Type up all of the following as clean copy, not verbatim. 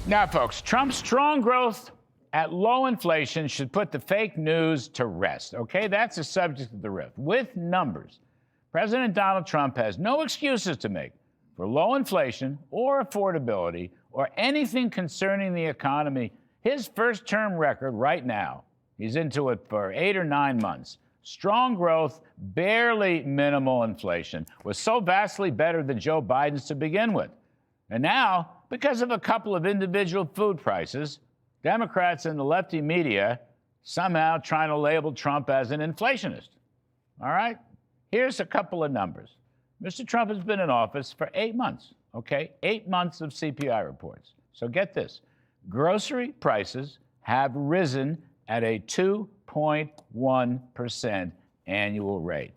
Now, folks, Trump's strong growth at low inflation should put the fake news to rest, okay? That's the subject of the riff. With numbers, President Donald Trump has no excuses to make for low inflation or affordability or anything concerning the economy. His first-term record right now, he's into it for 8 or 9 months. Strong growth, barely minimal inflation, was so vastly better than Joe Biden's to begin with. And now, because of a couple of individual food prices, Democrats and the lefty media somehow trying to label Trump as an inflationist. All right? Here's a couple of numbers. Mr. Trump has been in office for 8 months, okay? 8 months of CPI reports. So get this. Grocery prices have risen at a 2.1% annual rate.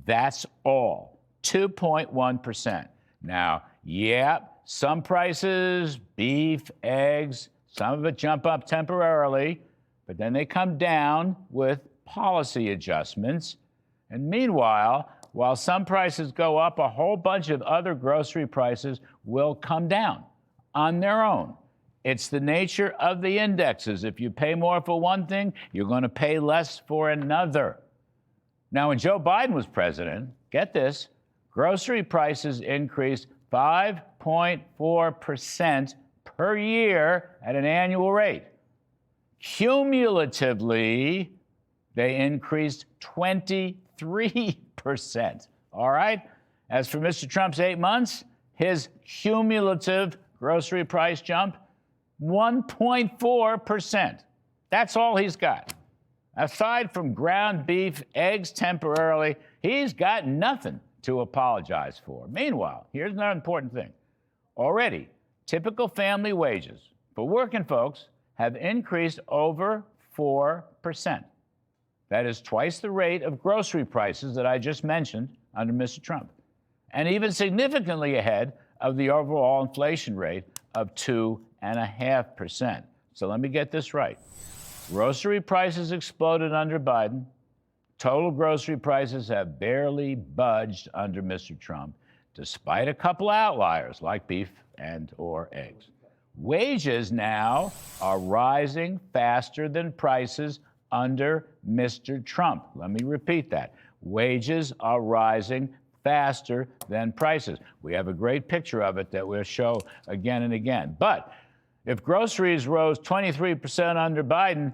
That's all. 2.1%. Now, yeah, some prices, beef, eggs, some of it jump up temporarily, but then they come down with policy adjustments. And meanwhile, while some prices go up, a whole bunch of other grocery prices will come down on their own. It's the nature of the indexes. If you pay more for one thing, you're going to pay less for another. Now, when Joe Biden was president, get this, grocery prices increased 5.4% per year at an annual rate. Cumulatively, they increased 23%. All right? As for Mr. Trump's 8 months, his cumulative grocery price jump, 1.4%. That's all he's got. Aside from ground beef, eggs temporarily, he's got nothing to apologize for. Meanwhile, here's another important thing. Already, typical family wages for working folks have increased over 4%. That is twice the rate of grocery prices that I just mentioned under Mr. Trump, and even significantly ahead of the overall inflation rate of 2.5%. So let me get this right. Grocery prices exploded under Biden. Total grocery prices have barely budged under Mr. Trump, despite a couple outliers like beef and or eggs. Wages now are rising faster than prices under Mr. Trump. Let me repeat that. Wages are rising faster than prices. We have a great picture of it that we'll show again and again. But if groceries rose 23% under Biden,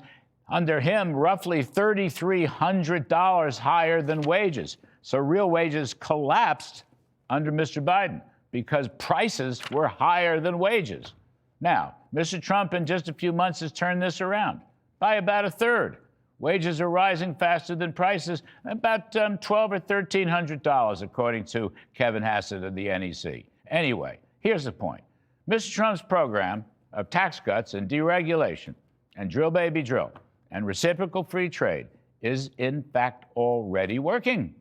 under him, roughly $3,300 higher than wages. So real wages collapsed under Mr. Biden because prices were higher than wages. Now, Mr. Trump in just a few months has turned this around by about a third. Wages are rising faster than prices, about $1,200 or $1,300, according to Kevin Hassett of the NEC. Anyway, here's the point. Mr. Trump's program of tax cuts and deregulation and drill, baby, drill, and reciprocal free trade is, in fact, already working.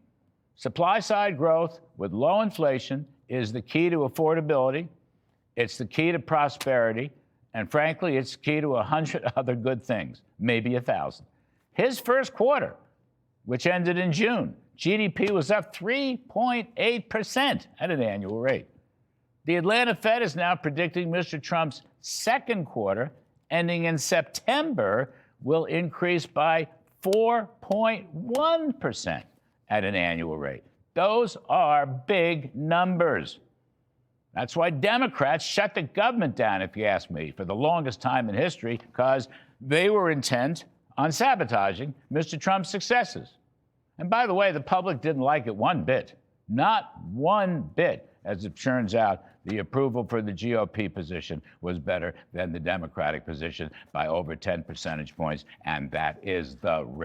Supply-side growth with low inflation is the key to affordability. It's the key to prosperity. And frankly, it's key to 100 other good things, maybe 1,000. His first quarter, which ended in June, GDP was up 3.8% at an annual rate. The Atlanta Fed is now predicting Mr. Trump's second quarter, ending in September, will increase by 4.1% at an annual rate. Those are big numbers. That's why Democrats shut the government down, if you ask me, for the longest time in history, because they were intent on sabotaging Mr. Trump's successes. And by the way, the public didn't like it one bit, not one bit. As it turns out, the approval for the GOP position was better than the Democratic position by over 10 percentage points, and that is the risk.